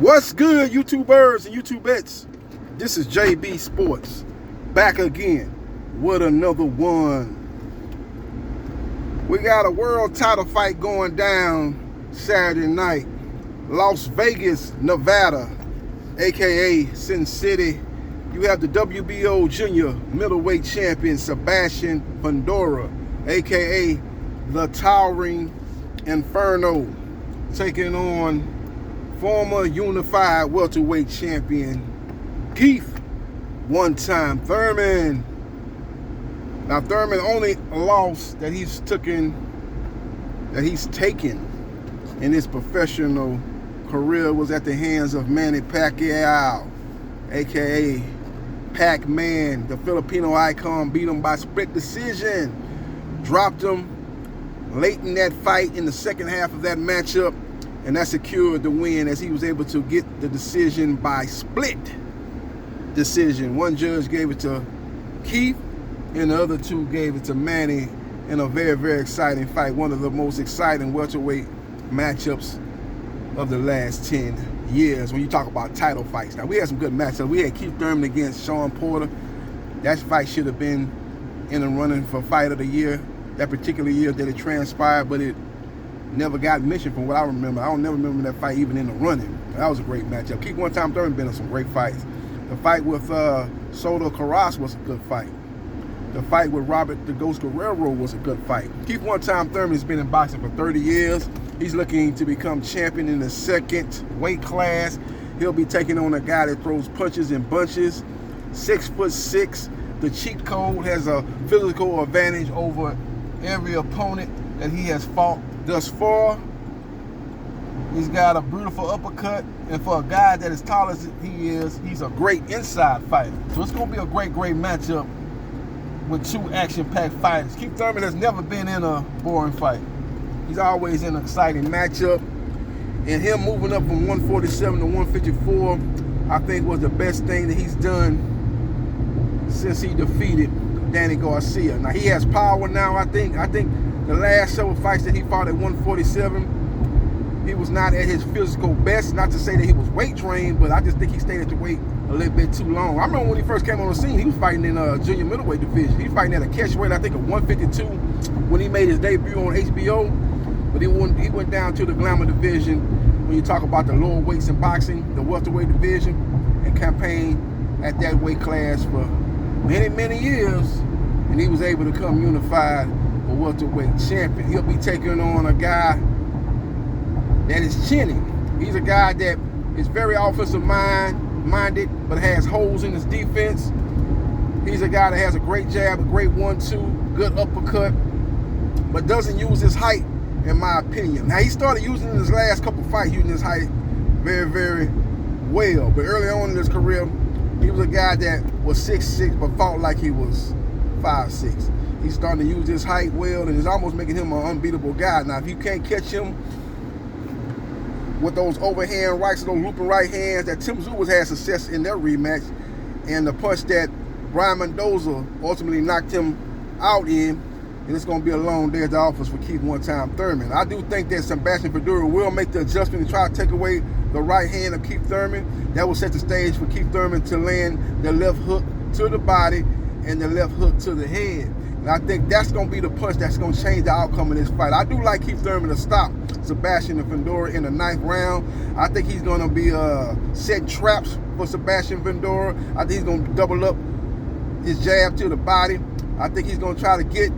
What's good, YouTubers and YouTubettes? This is JB Sports, back again with another one. We got a world title fight going down Saturday night. Las Vegas, Nevada, aka Sin City. You have the WBO junior middleweight champion Sebastian Fundura, aka the Towering Inferno, taking on former unified welterweight champion Keith Thurman. Now Thurman only loss that he's taken in his professional career was at the hands of Manny Pacquiao, aka Pac-Man. The Filipino icon beat him by split decision, dropped him late in that fight in the second half of that matchup, and that secured the win as he was able to get the decision by split decision. One judge gave it to Keith, and the other two gave it to Manny in a very, very exciting fight. One of the most exciting welterweight matchups of the last 10 years when you talk about title fights. Now, we had some good matchups. We had Keith Thurman against Sean Porter. That fight should have been in the running for fight of the year, that particular year that it transpired, but it never got mentioned from what I remember. I don't never remember that fight even in the running. That was a great matchup. Keith Thurman been in some great fights. The fight with Soto Carras was a good fight. The fight with Robert the Ghost Guerrero was a good fight. Keith Thurman has been in boxing for 30 years. He's looking to become champion in the second weight class. He'll be taking on a guy that throws punches in bunches. 6'6". The cheat code has a physical advantage over every opponent that he has fought thus far. He's got a beautiful uppercut, and for a guy that is tall as he is, he's a great inside fighter. So it's going to be a great matchup with two action-packed fighters. Keith Thurman has never been in a boring fight. He's always in an exciting matchup, and him moving up from 147 to 154, I think was the best thing that he's done since he defeated Danny Garcia. Now he has power now. I think the last several fights that he fought at 147, he was not at his physical best. Not to say that he was weight trained, but I just think he stayed at the weight a little bit too long. I remember when he first came on the scene, he was fighting in a junior middleweight division. He was fighting at a catch weight, I think, of 152 when he made his debut on HBO. But he went down to the glamour division when you talk about the lower weights in boxing, the welterweight division, and campaigned at that weight class for many years, and he was able to come unified a welterweight champion. He'll be taking on a guy that is chinny. He's a guy that is very offensive minded, but has holes in his defense. He's a guy that has a great jab, a great 1-2, good uppercut, but doesn't use his height, in my opinion. Now, he started using in his last couple fights, using his height very well, but early on in his career, he was a guy that was 6'6", but fought like he was 5'6". He's starting to use his height well, and it's almost making him an unbeatable guy. Now, if you can't catch him with those overhand rights, those looping right hands that Tim Tszyu had success in their rematch, and the punch that Brian Mendoza ultimately knocked him out in, and it's going to be a long day at the office for Keith Thurman. I do think that Sebastian Fundura will make the adjustment to try to take away the right hand of Keith Thurman. That will set the stage for Keith Thurman to land the left hook to the body and the left hook to the head. And I think that's going to be the punch that's going to change the outcome of this fight. I do like Keith Thurman to stop Sebastian Fundura in the 9th round. I think he's going to be set traps for Sebastian Fundura. I think he's going to double up his jab to the body. I think he's going to try to get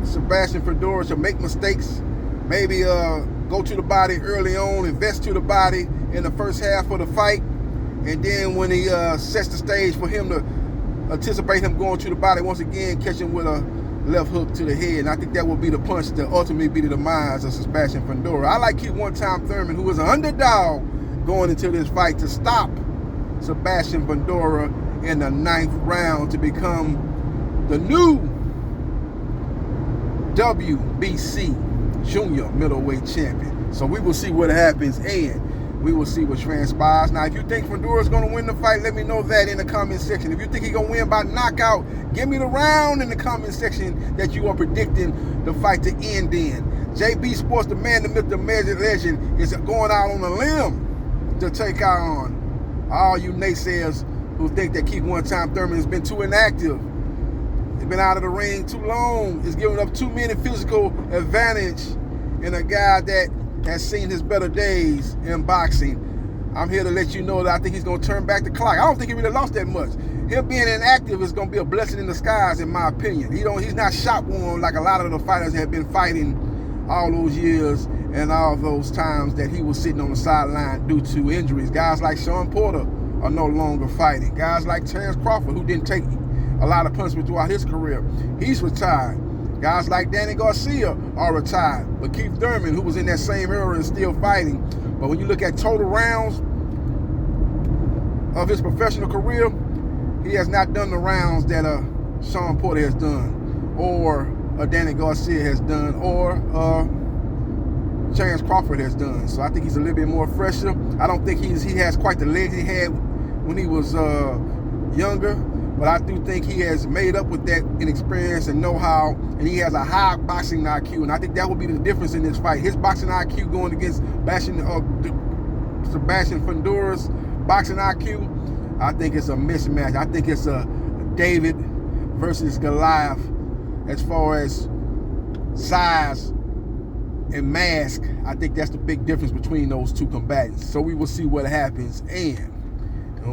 Sebastian Fundura to make mistakes, maybe go to the body early on, invest to the body in the first half of the fight, and then when he sets the stage for him to anticipate him going to the body once again, catch him with a left hook to the head. And I think that will be the punch that ultimately be the demise of Sebastian Fundura. I like Keith Thurman, who is an underdog going into this fight, to stop Sebastian Fundura in the 9th round to become the new WBC junior middleweight champion. So we will see what happens, and we will see what transpires. Now, if you think Fundura is going to win the fight, let me know that in the comment section. If you think he's going to win by knockout, give me the round in the comment section that you are predicting the fight to end in. JB Sports, the man, the myth, the legend, is going out on a limb to take out on all you naysayers who think that Keith Thurman has been too inactive. He's been out of the ring too long. He's giving up too many physical advantage in a guy that has seen his better days in boxing. I'm here to let you know that I think he's going to turn back the clock. I don't think he really lost that much. Him being inactive is going to be a blessing in disguise, in my opinion. He's not shot worn like a lot of the fighters have been fighting all those years and all those times that he was sitting on the sideline due to injuries. Guys like Shawn Porter are no longer fighting. Guys like Terrence Crawford, who didn't take a lot of punishment throughout his career, he's retired. Guys like Danny Garcia are retired. But Keith Thurman, who was in that same era, is still fighting. But when you look at total rounds of his professional career, he has not done the rounds that Shawn Porter has done, or Danny Garcia has done, or Terrence Crawford has done. So I think he's a little bit more fresher. I don't think he has quite the legs he had when he was younger, but I do think he has made up with that in experience and know-how, and he has a high boxing IQ, and I think that will be the difference in this fight. His boxing IQ going against Sebastian Fundura's boxing IQ, I think it's a mismatch. I think it's a David versus Goliath as far as size and mask. I think that's the big difference between those two combatants. So we will see what happens, and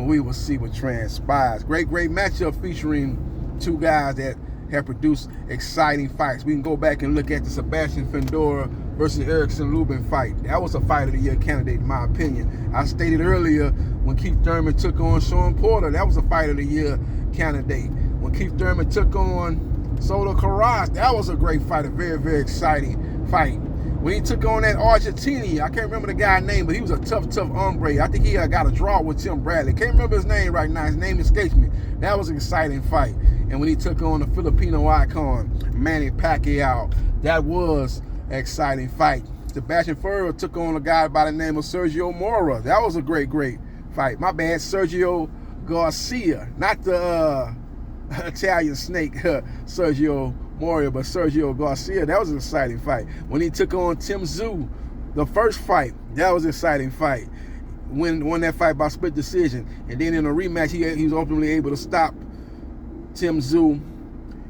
we will see what transpires. Great matchup featuring two guys that have produced exciting fights. We can go back and look at the Sebastian Fundura versus Erickson Lubin fight. That was a fight of the year candidate, in my opinion. I stated earlier, when Keith Thurman took on Shawn Porter, that was a fight of the year candidate. When Keith Thurman took on Soto Carras, that was a great fight, a very exciting fight. When he took on that Argentinian, I can't remember the guy's name, but he was a tough hombre. I think he got a draw with Tim Bradley. Can't remember his name right now. His name escapes me. That was an exciting fight. And when he took on the Filipino icon, Manny Pacquiao, that was an exciting fight. Sebastian Fundura took on a guy by the name of Sergio Mora. That was a great fight. My bad, Sergio Garcia, not the Italian snake, Sergio Mora, but Sergio Garcia. That was an exciting fight. When he took on Tim Tszyu, the first fight, that was an exciting fight. Won that fight by split decision. And then in a rematch, he was ultimately able to stop Tim Tszyu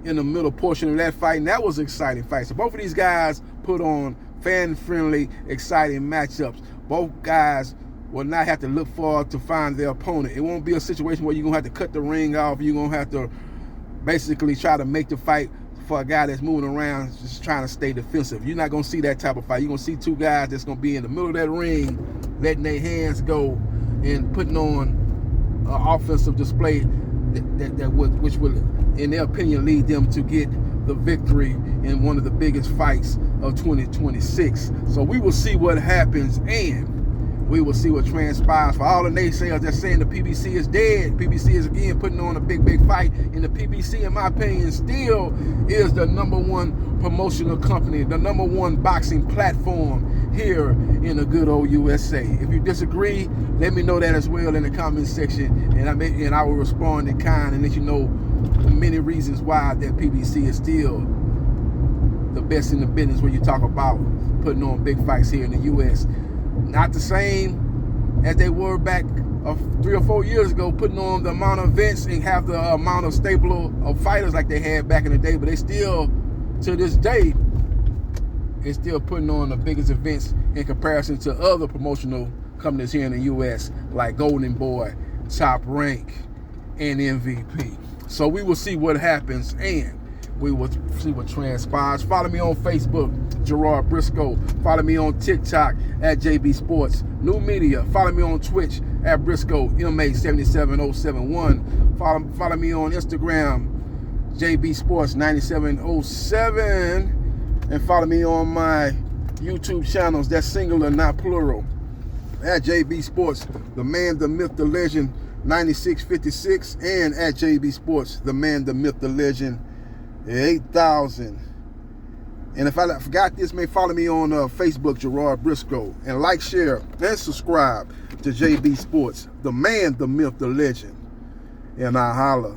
in the middle portion of that fight, and that was an exciting fight. So both of these guys put on fan-friendly, exciting matchups. Both guys will not have to look forward to find their opponent. It won't be a situation where you're going to have to cut the ring off. You're going to have to basically try to make the fight for a guy that's moving around just trying to stay defensive. You're not going to see that type of fight. You're going to see two guys that's going to be in the middle of that ring, letting their hands go and putting on an offensive display which will, in their opinion, lead them to get the victory in one of the biggest fights of 2026. So we will see what happens, and we will see what transpires. For all the naysayers that's saying the PBC is dead, PBC is again putting on a big fight, and the PBC, in my opinion, still is the #1 promotional company, the #1 boxing platform here in the good old USA. If you disagree, let me know that as well in the comment section, and I will respond in kind and let you know the many reasons why that PBC is still the best in the business when you talk about putting on big fights here in the US. Not the same as they were back 3 or 4 years ago, putting on the amount of events and have the amount of stable of fighters like they had back in the day, but they still, to this day, is still putting on the biggest events in comparison to other promotional companies here in the US, like Golden Boy, Top Rank, and MVP. So we will see what happens, and we will see what transpires. Follow me on Facebook, Gerard Briscoe. Follow me on TikTok at JB Sports New Media. Follow me on Twitch at Briscoe MA77071. Follow me on Instagram, JB Sports 9707. And follow me on my YouTube channels, that's singular, not plural, at JB Sports, the man, the myth, the legend, 9656, and at JB Sports, the man, the myth, the legend, 8,000. And if I forgot this, may follow me on Facebook, Gerard Briscoe, and like, share, and subscribe to JB Sports, the man, the myth, the legend, and I holla.